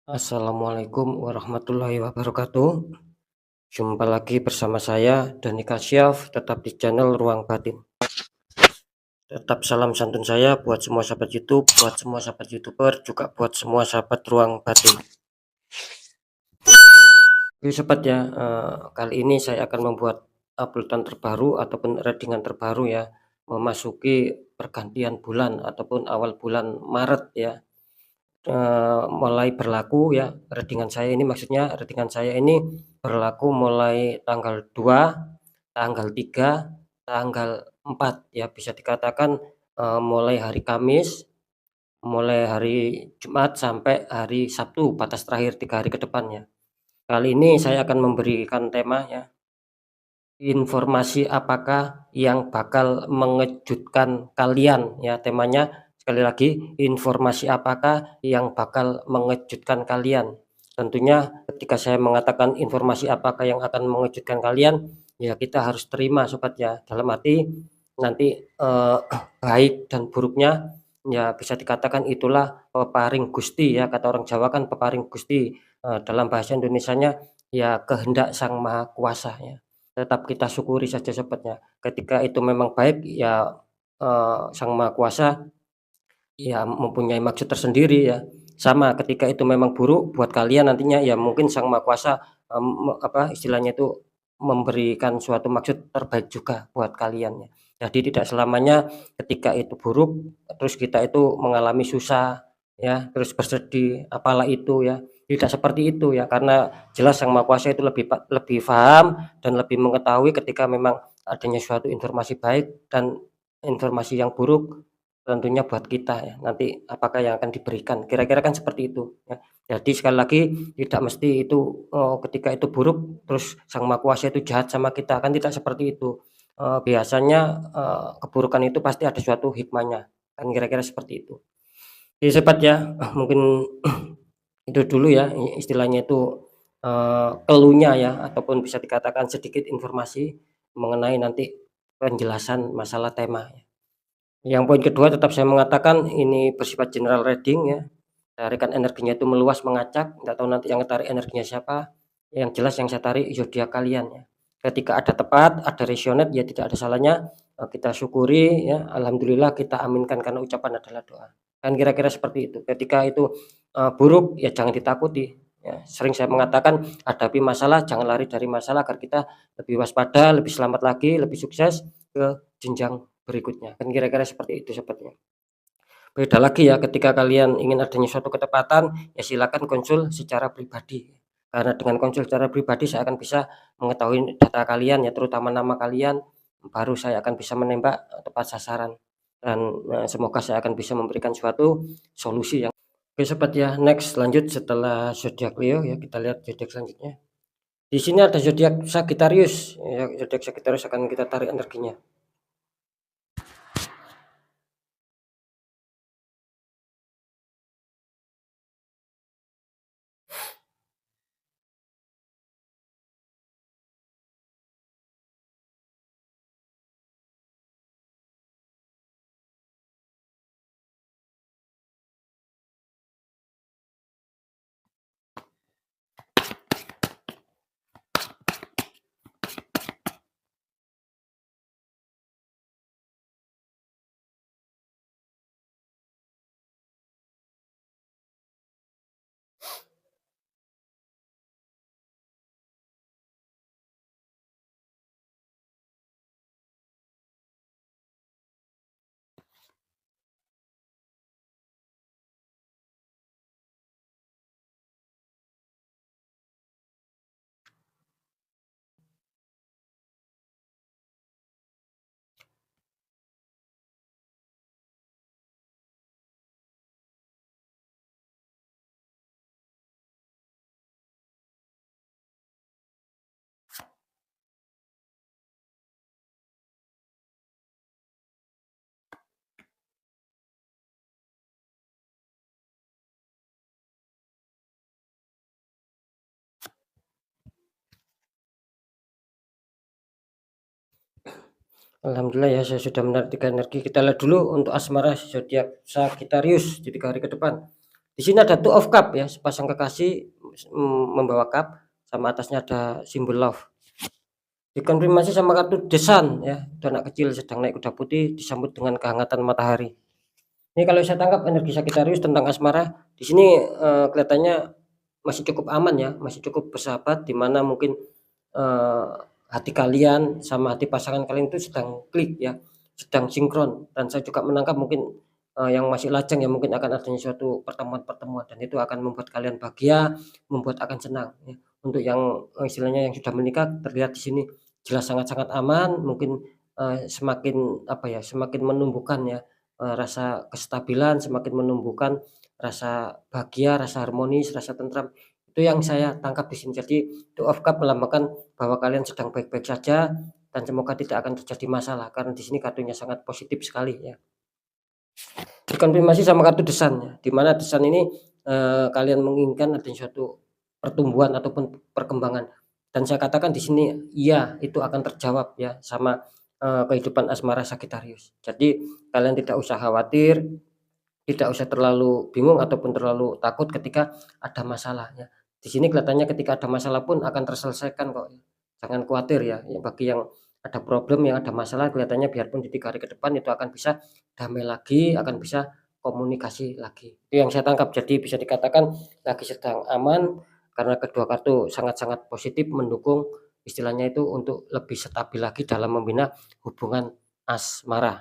Assalamualaikum warahmatullahi wabarakatuh. Jumpa lagi bersama saya Dani Kasyaf, tetap di channel Ruang Batin. Tetap salam santun saya buat semua sahabat YouTube, buat semua sahabat YouTuber, juga buat semua sahabat Ruang Batin. Oke sobat ya, kali ini saya akan membuat uploadan terbaru ataupun readingan terbaru ya, memasuki pergantian bulan ataupun awal bulan Maret ya. Mulai berlaku ya readingan saya ini berlaku mulai tanggal 2, tanggal 3, tanggal 4 ya, bisa dikatakan, mulai hari Kamis, mulai hari Jumat sampai hari Sabtu, batas terakhir 3 hari ke depannya. Kali ini saya akan memberikan tema ya, informasi apakah yang bakal mengejutkan kalian ya, temanya sekali lagi, informasi apakah yang bakal mengejutkan kalian. Tentunya ketika saya mengatakan informasi apakah yang akan mengejutkan kalian, ya kita harus terima sobat ya, dalam arti nanti baik dan buruknya ya bisa dikatakan itulah peparing Gusti ya, kata orang Jawa kan peparing Gusti, dalam bahasa Indonesianya ya kehendak Sang Maha Kuasa ya. Tetap kita syukuri saja sobatnya. Ketika itu memang baik ya, Sang Maha Kuasa ya mempunyai maksud tersendiri ya. Sama ketika itu memang buruk buat kalian nantinya ya mungkin Sang Maha Kuasa, istilahnya itu memberikan suatu maksud terbaik juga buat kalian ya. Jadi tidak selamanya ketika itu buruk terus kita itu mengalami susah ya, terus bersedih, apalah itu ya. Tidak seperti itu ya, karena jelas Sang Maha Kuasa itu lebih paham dan lebih mengetahui ketika memang adanya suatu informasi baik dan informasi yang buruk tentunya buat kita ya, nanti apakah yang akan diberikan, kira-kira kan seperti itu ya. Jadi sekali lagi tidak mesti itu, ketika itu buruk terus Sang Maha Kuasa itu jahat sama kita, kan tidak seperti itu. Biasanya, keburukan itu pasti ada suatu hikmahnya, kan kira-kira seperti itu. Jadi sobat ya, mungkin itu dulu ya istilahnya itu, clue-nya ya ataupun bisa dikatakan sedikit informasi mengenai nanti penjelasan masalah tema. Yang poin kedua tetap saya mengatakan ini bersifat general reading ya, tarikan energinya itu meluas mengacak, nggak tahu nanti yang tarik energinya siapa, yang jelas yang saya tarik zodiak kalian ya. Ketika ada tepat, ada resonate ya tidak ada salahnya, kita syukuri ya, alhamdulillah kita aminkan karena ucapan adalah doa. Kan kira-kira seperti itu. Ketika itu, buruk ya jangan ditakuti ya. Sering saya mengatakan hadapi masalah, jangan lari dari masalah agar kita lebih waspada, lebih selamat lagi, lebih sukses ke jenjang berikutnya. Kan kira-kira seperti itu sepertinya. Beda lagi ya ketika kalian ingin adanya suatu ketepatan, ya silakan konsul secara pribadi. Karena dengan konsul secara pribadi saya akan bisa mengetahui data kalian ya, terutama nama kalian, baru saya akan bisa menembak tepat sasaran. Dan semoga saya akan bisa memberikan suatu solusi yang oke sobat ya, next lanjut setelah zodiak Leo ya, kita lihat zodiak selanjutnya. Di sini ada zodiak Sagittarius ya, zodiak Sagittarius akan kita tarik energinya. Alhamdulillah ya saya sudah menarik 3 energi. Kita lihat dulu untuk asmara zodiak Sagittarius di 3 hari ke depan. Di sini ada Two of Cup ya, sepasang kekasih membawa cup, sama atasnya ada simbol love. Dikonfirmasi sama kartu The Sun ya, itu anak kecil sedang naik kuda putih disambut dengan kehangatan matahari. Ini kalau saya tangkap energi Sagittarius tentang asmara, di sini kelihatannya masih cukup aman ya, masih cukup bersahabat, di mana mungkin hati kalian sama hati pasangan kalian itu sedang klik ya, sedang sinkron. Dan saya juga menangkap mungkin yang masih lajang ya, mungkin akan adanya suatu pertemuan-pertemuan, dan itu akan membuat kalian bahagia, membuat akan senang ya. Untuk yang istilahnya yang sudah menikah, terlihat di sini jelas sangat-sangat aman, mungkin semakin apa ya, semakin menumbuhkan ya rasa kestabilan, semakin menumbuhkan rasa bahagia, rasa harmonis, rasa tentram. Itu yang saya tangkap di sini. Jadi Two of Cup melambangkan bahwa kalian sedang baik-baik saja, dan semoga tidak akan terjadi masalah, karena di sini kartunya sangat positif sekali ya. Dikonfirmasi sama kartu The Sun ya, di mana The Sun ini kalian menginginkan adanya suatu pertumbuhan ataupun perkembangan, dan saya katakan di sini iya, itu akan terjawab ya sama kehidupan asmara Sagittarius. Jadi kalian tidak usah khawatir, tidak usah terlalu bingung ataupun terlalu takut ketika ada masalah ya. Di sini kelihatannya ketika ada masalah pun akan terselesaikan kok. Jangan khawatir ya. Bagi yang ada problem, yang ada masalah, kelihatannya biarpun di 3 hari ke depan itu akan bisa damai lagi, akan bisa komunikasi lagi. Itu yang saya tangkap. Jadi bisa dikatakan lagi sedang aman, karena kedua kartu sangat-sangat positif mendukung istilahnya itu untuk lebih stabil lagi dalam membina hubungan asmara.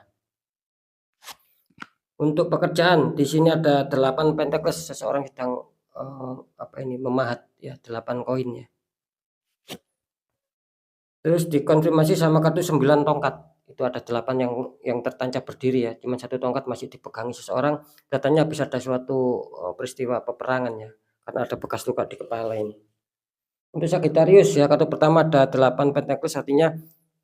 Untuk pekerjaan, di sini ada 8 Pentacles, seseorang sedang memahat ya, 8 koin ya. Terus dikonfirmasi sama kartu 9 tongkat. Itu ada 8 yang tertancap berdiri ya, cuman 1 tongkat masih dipegangi seseorang. Katanya bisa ada suatu peristiwa peperangan ya, karena ada bekas luka di kepala ini. Untuk Sagittarius ya, kartu pertama ada 8 Pentacles, artinya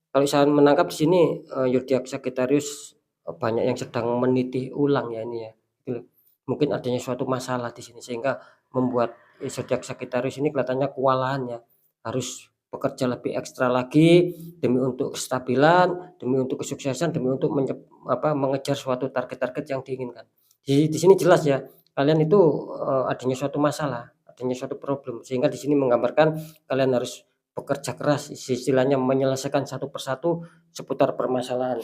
kalau saya menangkap di sini zodiak Sagittarius banyak yang sedang meniti ulang ya ini ya. Mungkin adanya suatu masalah di sini sehingga membuat zodiak Sagittarius ini kelihatannya kewalahan ya. Harus bekerja lebih ekstra lagi demi untuk kestabilan, demi untuk kesuksesan, demi untuk mengejar suatu target-target yang diinginkan. Di sini jelas ya, kalian itu adanya suatu masalah, adanya suatu problem, sehingga di sini menggambarkan kalian harus bekerja keras, istilahnya menyelesaikan satu persatu seputar permasalahan.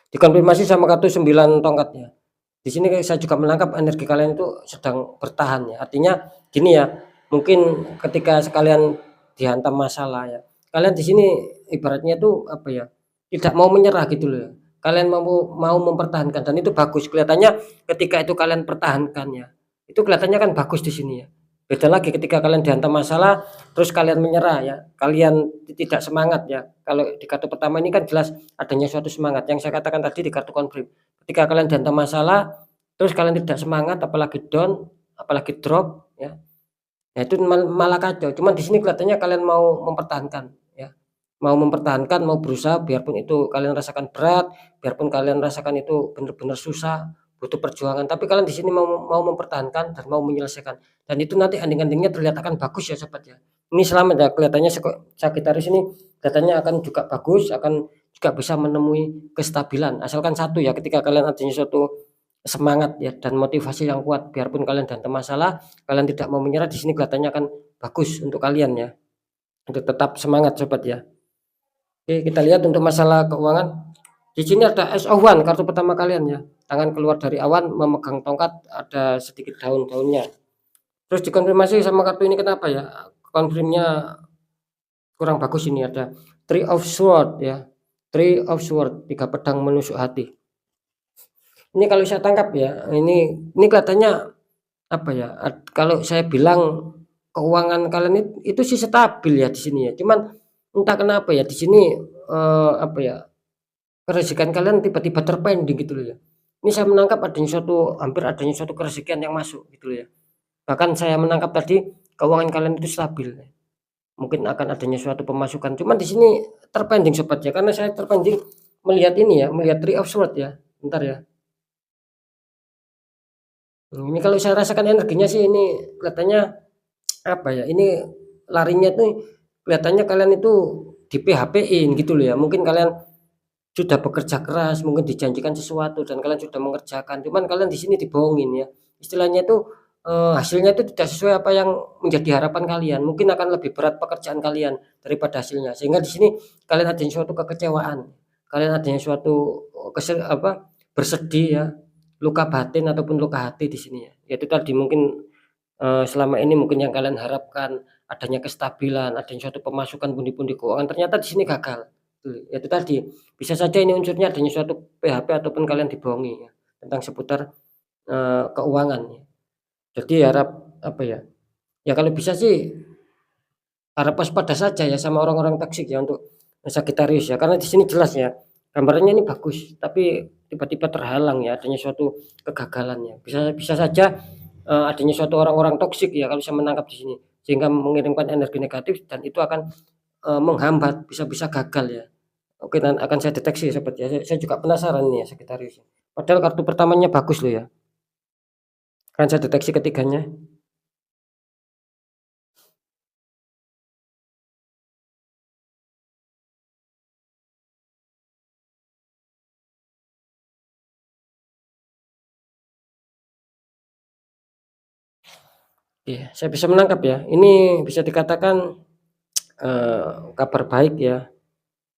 Dikonfirmasi sama kartu 9 tongkat ya. Di sini saya juga menangkap energi kalian itu sedang bertahan ya. Artinya gini ya, mungkin ketika sekalian dihantam masalah ya, kalian di sini ibaratnya itu apa ya, tidak mau menyerah gitu loh ya. Kalian mau mempertahankan, dan itu bagus. Kelihatannya ketika itu kalian pertahankan ya, itu kelihatannya kan bagus di sini ya. Beda lagi ketika kalian dihantam masalah terus kalian menyerah ya, kalian tidak semangat ya. Kalau di kartu pertama ini kan jelas adanya suatu semangat yang saya katakan tadi di kartu konflik. Ketika kalian dihantam masalah terus kalian tidak semangat, apalagi down, apalagi drop ya. Ya itu malah kacau. Cuman di sini kelihatannya kalian mau mempertahankan ya. Mau mempertahankan, mau berusaha biarpun itu kalian rasakan berat, biarpun kalian rasakan itu benar-benar susah, butuh perjuangan, tapi kalian di sini mau mempertahankan dan mau menyelesaikan. Dan itu nanti ending-endingnya terlihat akan bagus ya sobat ya. Ini selamat ya, kelihatannya Sagittarius ini kelihatannya akan juga bagus, akan juga bisa menemui kestabilan. Asalkan satu ya, ketika kalian adanya suatu semangat ya dan motivasi yang kuat, biarpun kalian dalam masalah, kalian tidak mau menyerah, di sini kelihatannya akan bagus untuk kalian ya. Untuk tetap semangat sobat ya. Oke, kita lihat untuk masalah keuangan. Di sini ada Ace of Wands, kartu pertama kalian ya. Tangan keluar dari awan, memegang tongkat, ada sedikit daun-daunnya. Terus dikonfirmasi sama kartu ini kenapa ya? Konfirmnya kurang bagus, ini ada Three of Swords ya. Three of Swords, 3 pedang menusuk hati. Ini kalau saya tangkap ya, ini kelihatannya apa ya? Kalau saya bilang keuangan kalian itu sih stabil ya di sini ya. Cuman entah kenapa ya di sini apa ya? Kerezekian kalian tiba-tiba terpending gitu loh ya. Ini saya menangkap hampir adanya suatu kerezekian yang masuk gitu loh ya. Bahkan saya menangkap tadi keuangan kalian itu stabil. Mungkin akan adanya suatu pemasukan. Cuman di sini terpending sobat ya, karena saya terpending melihat ini ya, melihat Three of Swords ya. Bentar ya. Ini kalau saya rasakan energinya sih ini kelihatannya apa ya? Ini larinya tuh kelihatannya kalian itu di PHP-in gitu loh ya. Mungkin kalian sudah bekerja keras, mungkin dijanjikan sesuatu dan kalian sudah mengerjakan, cuman kalian di sini dibohongin ya. istilahnya itu, hasilnya itu tidak sesuai apa yang menjadi harapan kalian, mungkin akan lebih berat pekerjaan kalian daripada hasilnya. Sehingga di sini kalian adanya suatu kekecewaan, kalian adanya suatu, bersedih ya, luka batin ataupun luka hati di sini ya. Yaitu tadi mungkin, selama ini mungkin yang kalian harapkan adanya kestabilan, adanya suatu pemasukan pundi-pundi keuangan, ternyata di sini gagal. Itu tadi, bisa saja ini unsurnya adanya suatu PHP ataupun kalian dibohongi ya, tentang seputar, keuangan ya. Jadi harap apa ya, ya kalau bisa sih harap waspada saja ya sama orang-orang toksik ya untuk Sagittarius ya, karena di sini jelas ya, gambarannya ini bagus, tapi tiba-tiba terhalang ya adanya suatu kegagalan ya. Bisa bisa saja, adanya suatu orang-orang toksik ya kalau saya menangkap di sini, sehingga mengirimkan energi negatif dan itu akan, menghambat, bisa-bisa gagal ya. Oke, dan akan saya deteksi seperti ya, saya juga penasaran nih ya Sagittarius ya. Padahal kartu pertamanya bagus loh ya, akan saya deteksi ketiganya. Iya, saya bisa menangkap ya, ini bisa dikatakan, kabar baik ya.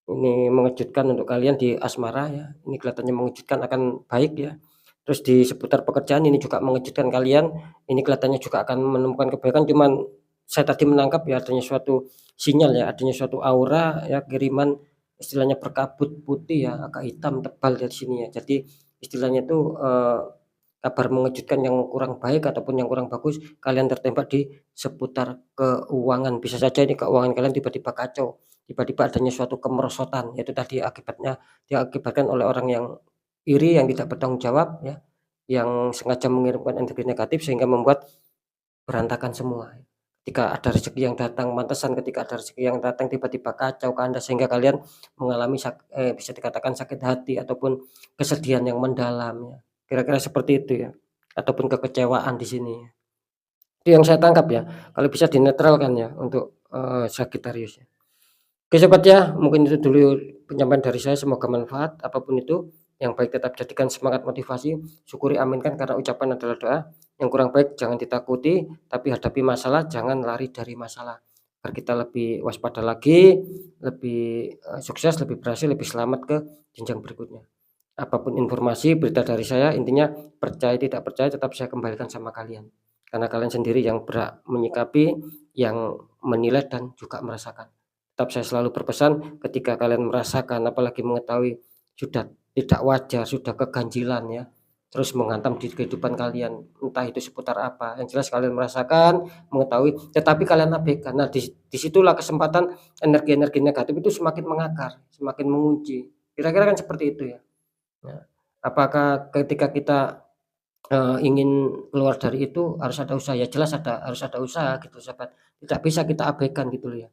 Ini mengejutkan untuk kalian di asmara ya, ini kelihatannya mengejutkan akan baik ya. Terus di seputar pekerjaan ini juga mengejutkan kalian, ini kelihatannya juga akan menemukan kebaikan, cuman saya tadi menangkap ya adanya suatu sinyal ya, adanya suatu aura ya, kiriman istilahnya berkabut putih ya, agak hitam tebal dari sini ya. Jadi istilahnya itu, kabar mengejutkan yang kurang baik ataupun yang kurang bagus, kalian tertembak di seputar keuangan. Bisa saja ini keuangan kalian tiba-tiba kacau. Tiba-tiba adanya suatu kemerosotan, yaitu tadi akibatnya diakibatkan oleh orang yang iri, yang tidak bertanggung jawab ya, yang sengaja mengirimkan energi negatif sehingga membuat berantakan semua. Ketika ada rezeki yang datang, pantesan ketika ada rezeki yang datang tiba-tiba kacau, kandas sehingga kalian mengalami bisa dikatakan sakit hati ataupun kesedihan yang mendalam ya. Kira-kira seperti itu ya, ataupun kekecewaan di sini. Itu yang saya tangkap ya, kalau bisa dinetralkan ya untuk, Sagittarius ya. Oke sobat ya, mungkin itu dulu penyampaian dari saya, semoga manfaat. Apapun itu, yang baik tetap jadikan semangat motivasi, syukuri aminkan karena ucapan adalah doa. Yang kurang baik jangan ditakuti, tapi hadapi masalah, jangan lari dari masalah. Agar kita lebih waspada lagi, lebih, sukses, lebih berhasil, lebih selamat ke jenjang berikutnya. Apapun informasi, berita dari saya, intinya percaya tidak percaya tetap saya kembalikan sama kalian. Karena kalian sendiri yang berhak menyikapi, yang menilai dan juga merasakan. Tetap saya selalu berpesan ketika kalian merasakan apalagi mengetahui sudah tidak wajar, sudah keganjilan ya, terus menghantam di kehidupan kalian, entah itu seputar apa, yang jelas kalian merasakan, mengetahui, tetapi kalian abaikan. Nah, disitulah kesempatan energi-energi negatif itu semakin mengakar, semakin mengunci. Kira-kira kan seperti itu ya. Nah, apakah ketika kita, ingin keluar dari itu harus ada usaha? Ya jelas harus ada usaha gitu sahabat, tidak bisa kita abaikan gitu loh ya.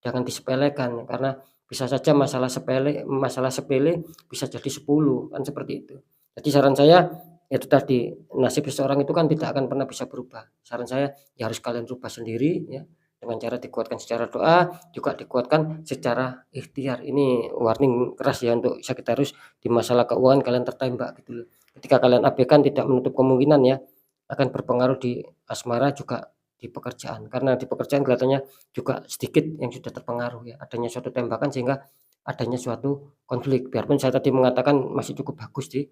Jangan disepelekan karena bisa saja masalah sepele bisa jadi 10 kan seperti itu. Jadi saran saya itu tadi, nasib seseorang itu kan tidak akan pernah bisa berubah. Saran saya ya harus kalian rubah sendiri ya, dengan cara dikuatkan secara doa, juga dikuatkan secara ikhtiar. Ini warning keras ya untuk Sagittarius, di masalah keuangan kalian tertembak gitu loh. Ketika kalian abaikan tidak menutup kemungkinan ya, akan berpengaruh di asmara juga di pekerjaan. Karena di pekerjaan kelihatannya juga sedikit yang sudah terpengaruh ya, adanya suatu tembakan sehingga adanya suatu konflik. Biarpun saya tadi mengatakan masih cukup bagus di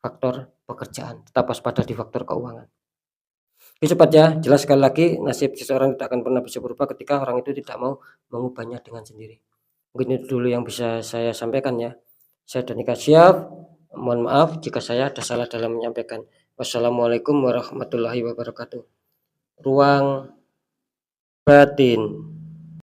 faktor pekerjaan, tetap waspada di faktor keuangan. Oke sobat ya, jelas sekali lagi nasib seseorang tidak akan pernah bisa berubah ketika orang itu tidak mau mengubahnya dengan sendiri. Mungkin itu dulu yang bisa saya sampaikan ya. Saya Dani Kasyaf, mohon maaf jika saya ada salah dalam menyampaikan. Wassalamualaikum warahmatullahi wabarakatuh. Ruang batin.